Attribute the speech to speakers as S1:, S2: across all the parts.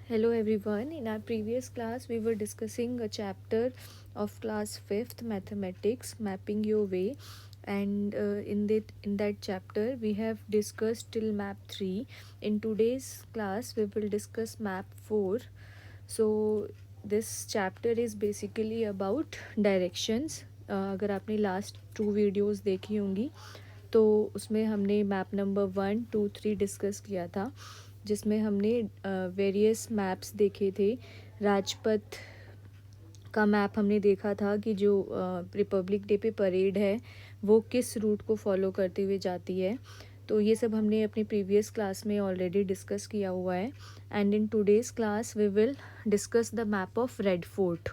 S1: Hello everyone. In our previous class, we were discussing a chapter of class 5th mathematics, mapping your way, and in that chapter we have discussed till map 3. In today's class, we will discuss map 4. So this chapter is basically about directions. अगर आपने last 2 videos देखी होंगी तो उसमें हमने map number 1, 2, 3 discuss किया था, जिसमें हमने वेरियस मैप्स देखे थे। राजपथ का मैप हमने देखा था कि जो रिपब्लिक डे पे परेड है वो किस रूट को फॉलो करते हुए जाती है। तो ये सब हमने अपनी प्रीवियस क्लास में ऑलरेडी डिस्कस किया हुआ है। And in today's class we will discuss the map of Red Fort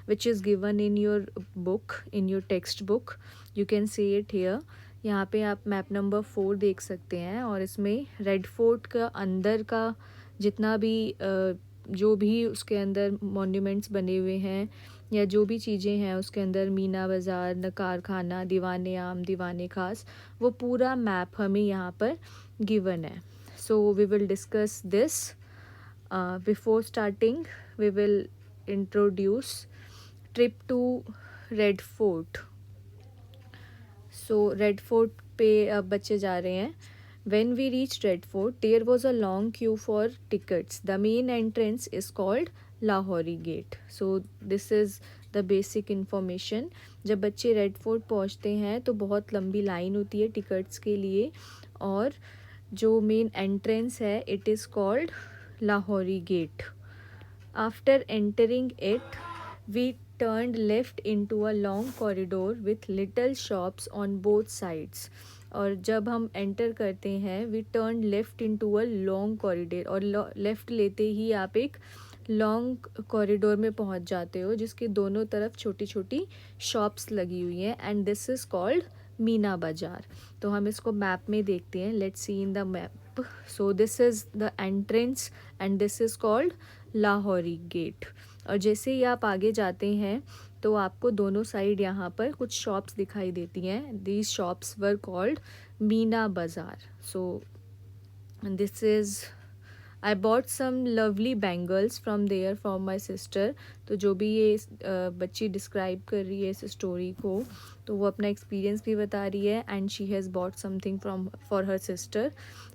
S1: which is given in your book, in your text book. You can see it here. यहाँ पे आप map number 4 देख सकते हैं और इसमें रेड फोर्ट का अंदर का जितना भी जो भी उसके अंदर मॉन्यूमेंट्स बने हुए हैं या जो भी चीज़ें हैं उसके अंदर, मीना बाज़ार, नकार खाना, दीवाने आम, दीवाने खास, वो पूरा मैप हमें यहाँ पर गिवन है। So we will discuss this. Before starting we will introduce trip to Red Fort. So Red Fort पे अब बच्चे जा रहे हैं। When we reached Red Fort, there was a long queue for tickets. The main entrance is called Lahori Gate. So this is the basic information. जब बच्चे red fort पहुंचते हैं तो बहुत लंबी लाइन होती है टिकट्स के लिए, और जो मेन एंट्रेंस है it is called Lahori Gate. After entering it, we turned left into a long corridor with little shops on both sides. और जब हम एंटर करते हैं we turn left into a long corridor, और लेफ़्ट लेते ही आप एक लॉन्ग कॉरिडोर में पहुंच जाते हो जिसके दोनों तरफ छोटी छोटी शॉप्स लगी हुई हैं, and this is called Meena Bazaar. तो हम इसको मैप में देखते हैं. Let's see in the map. So this is the entrance and this is called Lahori Gate. और जैसे ही आप आगे जाते हैं तो आपको दोनों साइड यहाँ पर कुछ शॉप्स दिखाई देती हैं. These shops were called Meena Bazaar. So this is I bought some lovely bangles from there from my sister. तो जो भी ये बच्ची डिस्क्राइब कर रही है इस स्टोरी को, तो वो अपना एक्सपीरियंस भी बता रही है, and she has bought something from for her sister.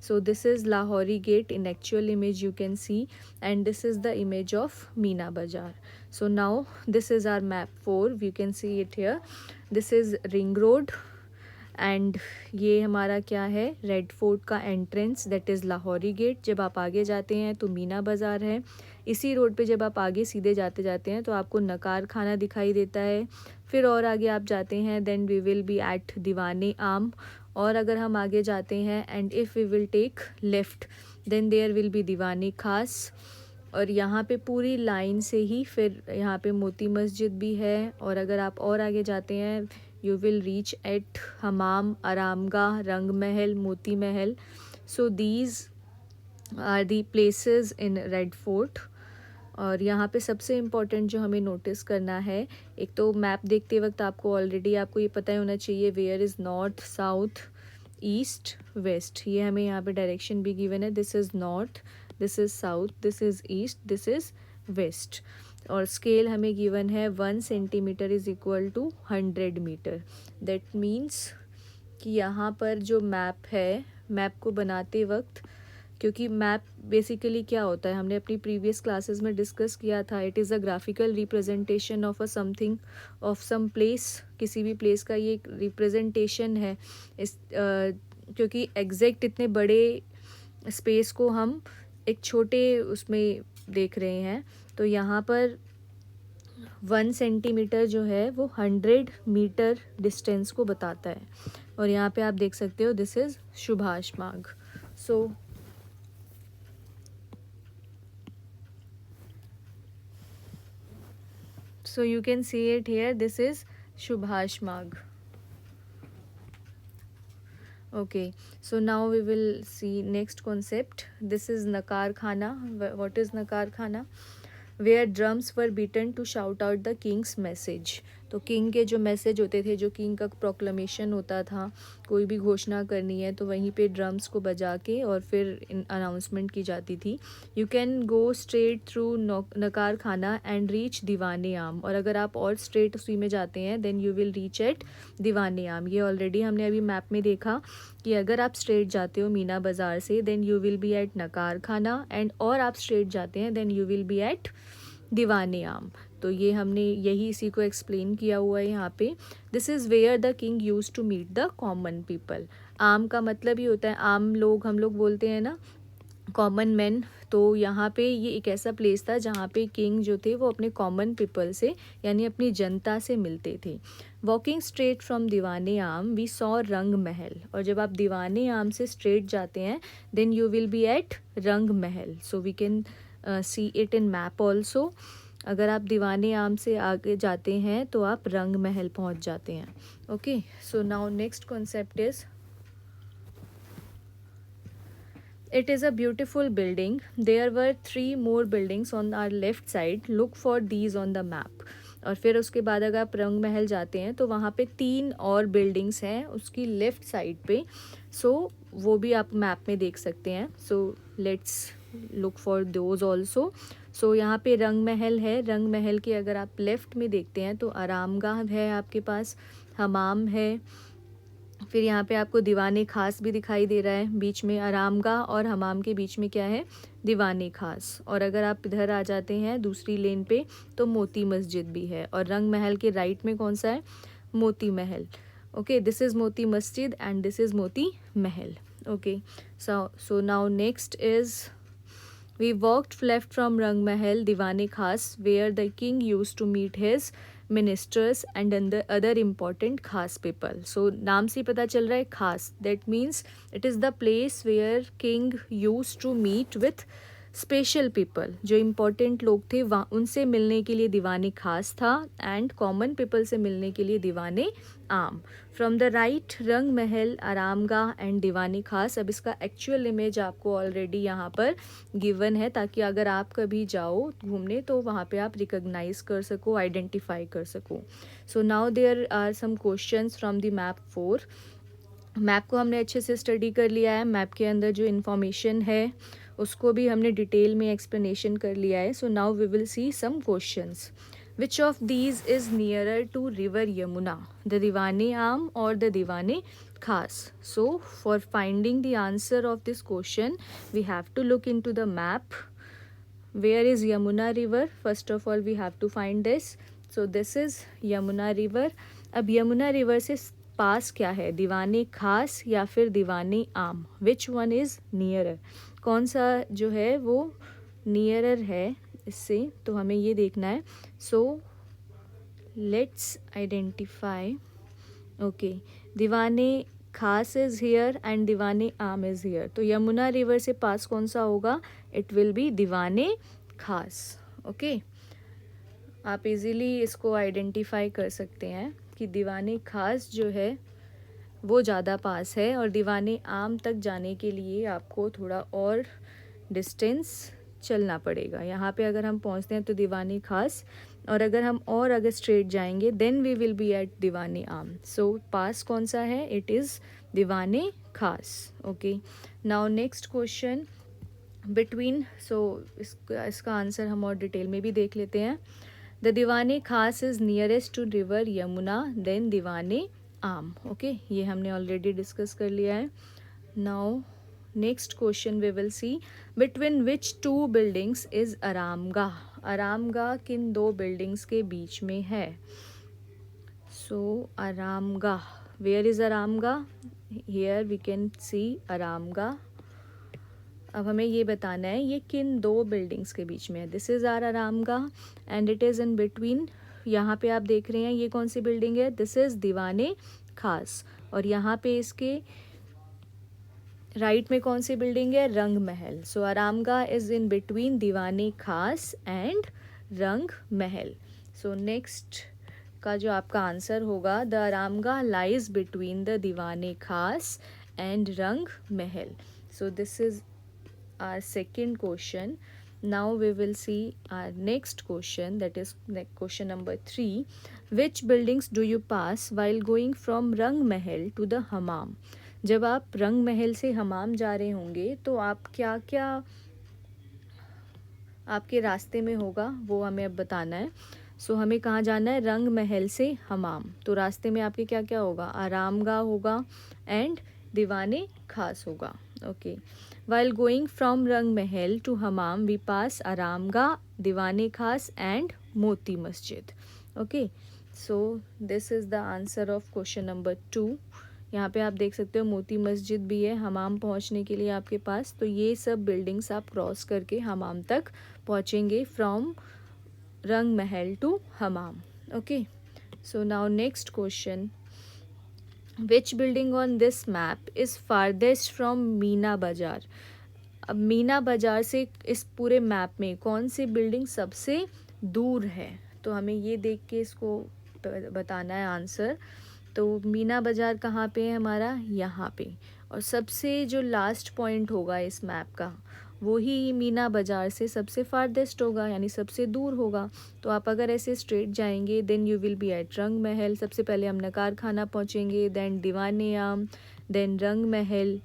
S1: So this is Lahori get in actual image you can C, and this is the image of Meena बाज़ार. So now this is our map 4. You can see it here. This is ring road and ये हमारा क्या है, Red Fort का entrance, that is Lahori Gate. जब आप आगे जाते हैं तो मीना बाज़ार है. इसी रोड पे जब आप आगे सीधे जाते जाते हैं तो आपको नकार खाना दिखाई देता है. फिर और आगे आप जाते हैं then we will be at Diwane Aam. और अगर हम आगे जाते हैं and if we will take left then there will be Diwane Khas. और यहाँ पे पूरी लाइन से ही फिर यहाँ पे मोती मस्जिद भी है. और अगर आप और आगे जाते हैं you will reach at हमाम, आरामगाह, रंग महल, Moti Mahal. So these are the places in Red Fort. और यहाँ पे सबसे इम्पॉर्टेंट जो हमें नोटिस करना है, एक तो मैप देखते वक्त आपको ऑलरेडी आपको ये पता ही होना चाहिए where is north, south, east, west. ये हमें यहाँ पे डायरेक्शन भी गिवन है. This is north, this is south, this is east, this is west. और स्केल हमें गिवन है 1 centimetre is equal to 100 metre. That means कि यहाँ पर जो मैप है, मैप को बनाते वक्त, क्योंकि मैप बेसिकली क्या होता है हमने अपनी प्रीवियस क्लासेस में डिस्कस किया था, it is a graphical representation of a something, of some place. किसी भी प्लेस का ये एक रिप्रेजेंटेशन है. इस क्योंकि एग्जैक्ट इतने बड़े स्पेस को हम एक छोटे उसमें देख रहे हैं, तो यहाँ पर 1 सेंटीमीटर जो है वो 100 मीटर डिस्टेंस को बताता है. और यहाँ पे आप देख सकते हो दिस इज़ सुभाष मार्ग. So you can see it here, this is Subhash Marg. Okay, so now we will see next concept. This is Nakar Khana. What is Nakar Khana? Where drums were beaten to shout out the king's message. तो king के जो message होते थे, जो king का proclamation होता था, कोई भी घोषणा करनी है तो वहीं पे ड्रम्स को बजा के और फिर अनाउंसमेंट की जाती थी। You can go straight through नकार खाना एंड रीच दीवाने आम, और अगर आप और स्ट्रेट उसी में जाते हैं then you will reach at Diwane Aam. ये ऑलरेडी हमने अभी मैप में देखा कि अगर आप स्ट्रेट जाते हो मीना बाज़ार से then you will be at Naqqar Khana, and और आप स्ट्रेट जाते हैं then you will be at Diwane Aam. तो ये हमने यही इसी को एक्सप्लेन किया हुआ है यहाँ पे। This is where the king use to meet the common people. आम का मतलब ही होता है आम लोग, हम लोग बोलते हैं ना कॉमन मैन। तो यहाँ पे ये एक ऐसा प्लेस था जहाँ पे किंग जो थे वो अपने कॉमन पीपल से यानी अपनी जनता से मिलते थे। वॉकिंग स्ट्रेट फ्रॉम दीवाने आम वी सॉ रंग महल, और जब आप दीवाने आम से स्ट्रेट जाते हैं then you will be at Rang Mahal. So we can see it in map also. अगर आप दीवाने आम से आगे जाते हैं तो आप रंग महल पहुंच जाते हैं। Okay, so now next concept is it is a beautiful building. There were 3 more buildings on our left side. Look for these on the map. और फिर उसके बाद अगर आप रंग महल जाते हैं तो वहाँ पे 3 और बिल्डिंग्स हैं उसकी लेफ़्ट साइड पे। सो वो भी आप मैप में देख सकते हैं। So let's look for those also. So यहाँ पे रंग महल है। रंग महल के अगर आप लेफ़्ट में देखते हैं तो आरामगाह है आपके पास, हमाम है, फिर यहाँ पे आपको दीवाने खास भी दिखाई दे रहा है। बीच में आरामगाह और हमाम के बीच में क्या है, दीवाने खास। और अगर आप इधर आ जाते हैं दूसरी लेन पे तो मोती मस्जिद भी है, और रंग महल के राइट में कौन सा है, Moti Mahal. Okay, this is Moti Masjid and this is Moti Mahal. Okay, so now next is we walked left from Rang Mahal, Diwane Khas, where the king used to meet his ministers and other important khas people. So नाम से पता चल रहा है खास, that means it is the place where king used to meet with special people. जो important लोग थे वहाँ उनसे मिलने के लिए दीवाने खास था, एंड कॉमन पीपल से मिलने के लिए दीवाने आम। फ्रॉम द राइट रंग महल, आरामगाह एंड दीवाने खास। अब इसका एक्चुअल इमेज आपको ऑलरेडी यहाँ पर गिवन है ताकि अगर आप कभी जाओ घूमने तो वहाँ पे आप रिकॉग्नाइज कर सको, आइडेंटिफाई कर सको। So now there are some questions from the map 4। Map को हमने अच्छे से स्टडी कर लिया है। मैप के अंदर जो इन्फॉर्मेशन है उसको भी हमने डिटेल में एक्सप्लेनेशन कर लिया है। So now we will see some questions. Which of these is nearer to river Yamuna, the Diwane Aam और the Diwane Khas? So for finding the answer of this question we have to look into the map. Where is Yamuna river? First of all we have to find this. So this is Yamuna river. अब Yamuna river से पास क्या है, दीवाने खास या फिर दीवाने आम? Which one is nearer? कौन सा जो है वो नियरर है इससे, तो हमें ये देखना है। So let's identify. ओके, दीवाने खास इज़ हियर एंड दीवाने आम इज़ हियर। तो यमुना रिवर से पास कौन सा होगा, it will be Diwane Khas. Okay, आप इजीली इसको आइडेंटिफाई कर सकते हैं कि दीवाने खास जो है वो ज़्यादा पास है, और दीवाने आम तक जाने के लिए आपको थोड़ा और डिस्टेंस चलना पड़ेगा। यहाँ पे अगर हम पहुँचते हैं तो दीवाने खास, और अगर हम और अगर स्ट्रेट जाएंगे then we will be at Diwane Aam. सो पास कौन सा है, it is Diwane Khas. Okay, now next question between. So इसका आंसर हम और डिटेल में भी देख लेते हैं। The Diwane Khas is nearest to river Yamuna then Diwane Aam. Okay, ये हमने ऑलरेडी डिस्कस कर लिया है। Now next question we will see, between which 2 buildings is Aramgah? Aramgah किन 2 बिल्डिंग्स के बीच में है? So Aramgah, where is Aramgah? Here we can see Aramgah. अब हमें ये बताना है ये किन 2 बिल्डिंग्स के बीच में है। This is are Aramgah and it is in between. यहाँ पे आप देख रहे हैं ये कौन सी बिल्डिंग है, दिस इज़ दीवाने खास, और यहाँ पे इसके राइट में कौन सी बिल्डिंग है, रंग महल। सो आरामगाह इज़ इन बिटवीन दीवाने खास एंड रंग महल। सो नेक्स्ट का जो आपका आंसर होगा, the आरामगाह lies between the Diwane Khas and रंग महल। सो this is our second question. Now we will see our next question, that is question number 3. Which buildings do you pass while going from रंग महल to the हमाम? जब आप रंग महल से हमाम जा रहे होंगे तो आप क्या क्या आपके रास्ते में होगा वो हमें अब बताना है. सो हमें कहाँ जाना है? रंग महल से हमाम. तो रास्ते में आपके क्या क्या होगा? आरामगाह होगा एंड दीवाने खास होगा. Okay. While going from Rang Mahal to Hammam, we pass Aramgah, Diwane Khas and Moti Masjid. Okay. So this is the answer of question number 2. यहाँ पे आप देख सकते हो मोती मस्जिद भी है हमाम पहुँचने के लिए आपके पास. तो ये सब बिल्डिंग्स आप क्रॉस करके हमाम तक पहुँचेंगे फ्रॉम रंग महल to Hamam. Okay. So now next question. Which building on this map is farthest from Meena बाजार? अब मीना बाजार से इस पूरे मैप में कौन सी बिल्डिंग सबसे दूर है? तो हमें ये देख के इसको बताना है आंसर. तो मीना बाजार कहाँ पे है हमारा? यहाँ पे. और सबसे जो लास्ट पॉइंट होगा इस मैप का वो ही मीना बाजार से सबसे फारदेस्ट होगा, यानी सबसे दूर होगा. तो आप अगर ऐसे स्ट्रेट जाएंगे then you will be at Rang Mahal. सबसे पहले हम नकार खाना पहुँचेंगे, देन दीवाने आम, देन रंग महल,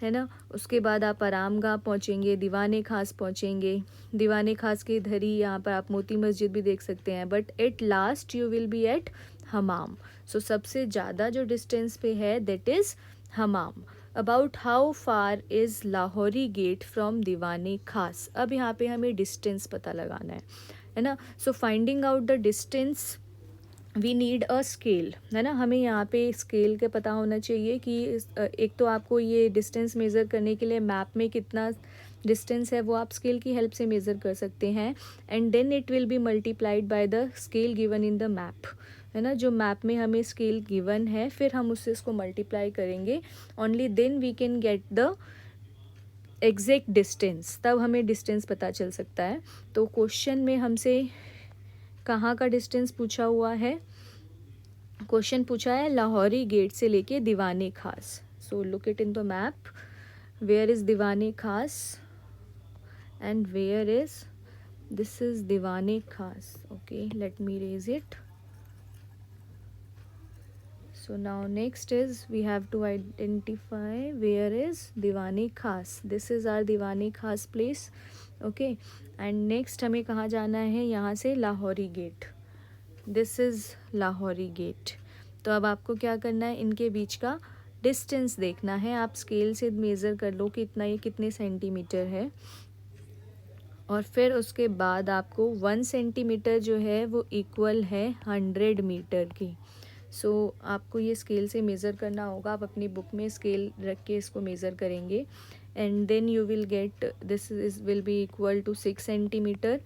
S1: है ना. उसके बाद आप आरामगाह पहुँचेंगे, दीवाने खास पहुँचेंगे. दीवाने खास के इधर ही यहाँ पर आप मोती मस्जिद भी देख सकते हैं. But at last you will be at Hammam. So सबसे ज़्यादा जो डिस्टेंस पे है that is Hammam. About how far is Lahori Gate from Diwane Khas. अब यहाँ पे हमें डिस्टेंस पता लगाना है ना. So finding out the distance we need a scale, है ना. हमें यहाँ पे स्केल के पता होना चाहिए कि एक तो आपको ये डिस्टेंस मेज़र करने के लिए मैप में कितना डिस्टेंस है वो आप स्केल की हेल्प से मेज़र कर सकते हैं. And then it will be multiplied by the scale given in the map, है ना. जो मैप में हमें स्केल गिवन है फिर हम उससे इसको मल्टीप्लाई करेंगे. Only then we can get the exact distance, तब हमें डिस्टेंस पता चल सकता है. तो क्वेश्चन में हमसे कहाँ का डिस्टेंस पूछा हुआ है? क्वेश्चन पूछा है लाहौरी गेट से लेके Diwane Khas. So look it in the map. Where is Diwane Khas and where is, this is Diwane Khas. Okay, let me raise it. So now next is we have to identify where is दीवाने खास. This is our दीवाने खास place. Okay. And next हमें कहाँ जाना है? यहाँ से Lahori Gate. This is Lahori Gate. तो अब आपको क्या करना है? इनके बीच का डिस्टेंस देखना है. आप स्केल से मेज़र कर लो कि इतना ये कितने सेंटीमीटर है. और फिर उसके बाद आपको 1 सेंटीमीटर जो है वो इक्वल है 100 मीटर की. सो आपको ये स्केल से मेज़र करना होगा. आप अपनी बुक में स्केल रख के इसको मेज़र करेंगे and then you will get this is will be equal to 6 centimetre.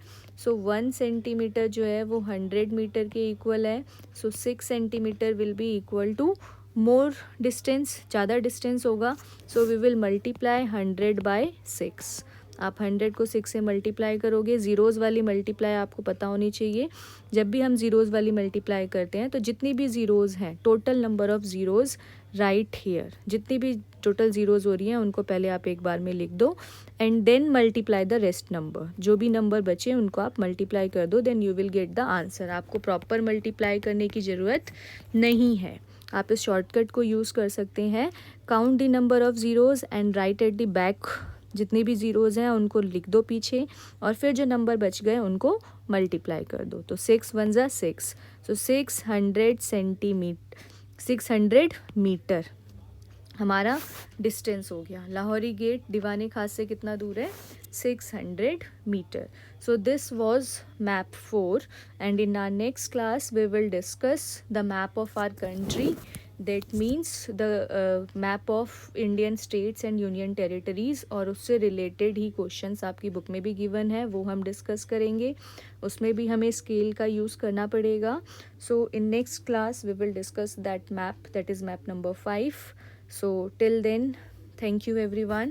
S1: So 1 centimetre जो है वो 100 मीटर के इक्वल है. So 6 centimetre will be equal to more distance, ज़्यादा डिस्टेंस होगा. So we will multiply 100 by 6. आप 100 को 6 से मल्टीप्लाई करोगे. ज़ीरोज़ वाली मल्टीप्लाई आपको पता होनी चाहिए. जब भी हम ज़ीरोज़ वाली मल्टीप्लाई करते हैं तो जितनी भी ज़ीरोज़ हैं, total number of zeros right here, जितनी भी टोटल ज़ीरोज़ हो रही हैं उनको पहले आप एक बार में लिख दो and then multiply the rest number. जो भी नंबर बचे उनको आप मल्टीप्लाई कर दो, then you will get the answer. आपको प्रॉपर मल्टीप्लाई करने की ज़रूरत नहीं है. आप इस शॉर्टकट को यूज़ कर सकते हैं. Count the number of zeros and right at the back. जितनी भी ज़ीरोज़ हैं उनको लिख दो पीछे और फिर जो नंबर बच गए उनको मल्टीप्लाई कर दो. तो 6 1 ज़ा 6. सो 600 सेंटीमीटर, 600 मीटर हमारा डिस्टेंस हो गया. लाहौरी गेट दीवाने खास से कितना दूर है? 600 metre. So this was map 4 and in our next class we will discuss the map of our country. That means the map of Indian states and union territories. और उससे रिलेटेड ही क्वेश्चंस आपकी बुक में भी given है, वो हम discuss करेंगे. उसमें भी हमें स्केल का यूज़ करना पड़ेगा. So in next class we will discuss that map, that is map number 5. So till then, thank you everyone.